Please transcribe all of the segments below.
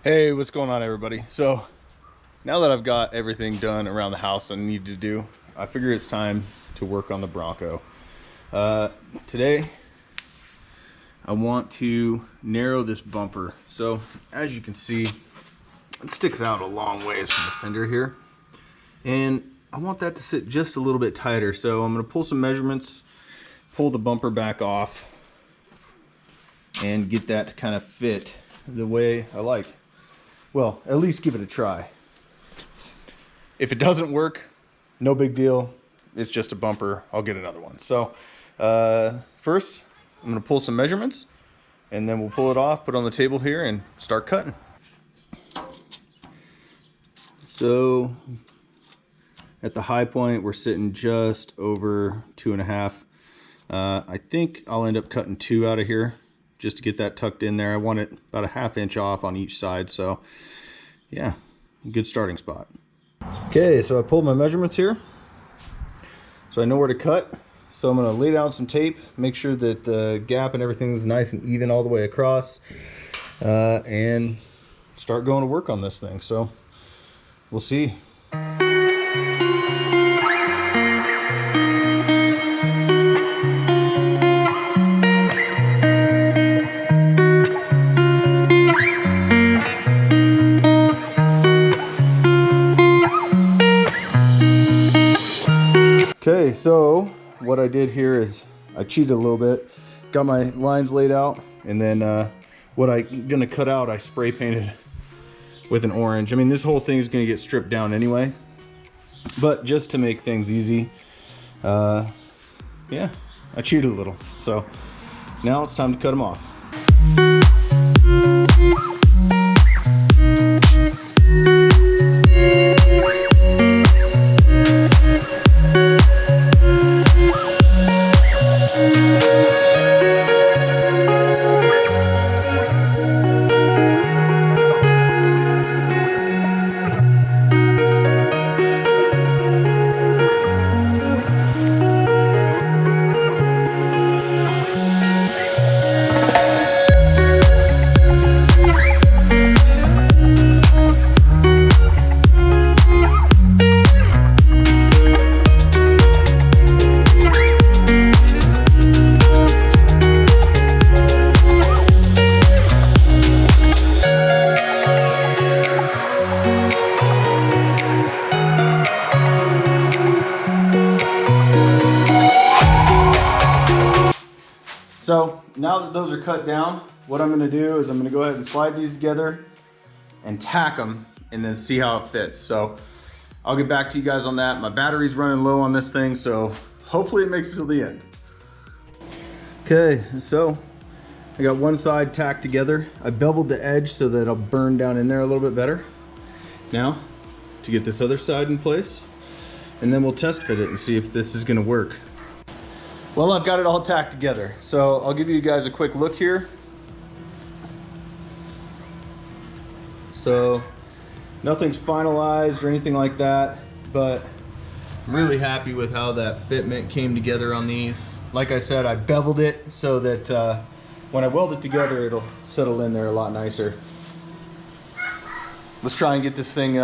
Hey, what's going on, everybody? So now that I've got everything done around the house I need to do, I figure it's time to work on the Bronco. Today I want to narrow this bumper. So as you can see, it sticks out a long ways from the fender here, and I want that to sit just a little bit tighter. So I'm going to pull some measurements, pull the bumper back off, and get that to kind of fit the way I like. Well, at least give it a try. If it doesn't work, no big deal. It's just a bumper. I'll get another one. So first, I'm going to pull some measurements, and then we'll pull it off, put it on the table here, and start cutting. So at the high point, we're sitting just over 2.5. I think I'll end up cutting 2 out of here, just to get that tucked in there. I want it about a 1/2 inch off on each side. So yeah, good starting spot. Okay, so I pulled my measurements here. So I know where to cut. So I'm gonna lay down some tape, make sure that the gap and everything is nice and even all the way across, and start going to work on this thing. So we'll see. Okay, so what I did here is I cheated a little bit, got my lines laid out, and then what I'm gonna cut out, I spray painted with an orange. I mean, this whole thing is gonna get stripped down anyway, but just to make things easy, yeah, I cheated a little. So now it's time to cut them off. So now that those are cut down, what I'm gonna do is I'm gonna go ahead and slide these together and tack them and then see how it fits. So I'll get back to you guys on that. My battery's running low on this thing, so hopefully it makes it till the end. Okay, so I got one side tacked together. I beveled the edge so that it'll burn down in there a little bit better. Now, to get this other side in place, and then we'll test fit it and see if this is gonna work. Well, I've got it all tacked together, so I'll give you guys a quick look here. So nothing's finalized or anything like that, but I'm really happy with how that fitment came together on these. Like I said, I beveled it so that when I weld it together, it'll settle in there a lot nicer. Let's try and get this thing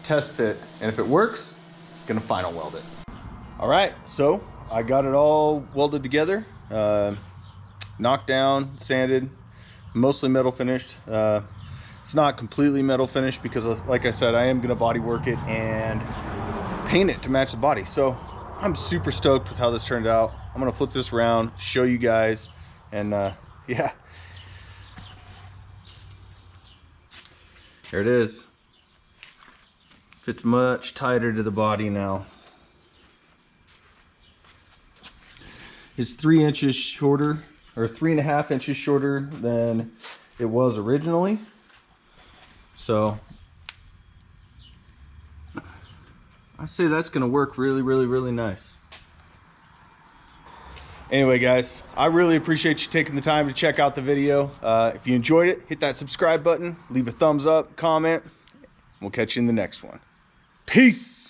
test fit, and if it works, I'm gonna final weld it. All right, so I got it all welded together, knocked down, sanded, mostly metal finished. It's not completely metal finished because, like I said, I am gonna body work it and paint it to match the body. So I'm super stoked with how this turned out. I'm gonna flip this around, show you guys, and yeah. There it is. Fits much tighter to the body now. It's 3 inches shorter, or 3.5 inches shorter than it was originally. So I say that's gonna work really nice. Anyway, guys, I really appreciate you taking the time to check out the video. If you enjoyed it, hit that subscribe button, leave a thumbs up, comment. We'll catch you in the next one. Peace.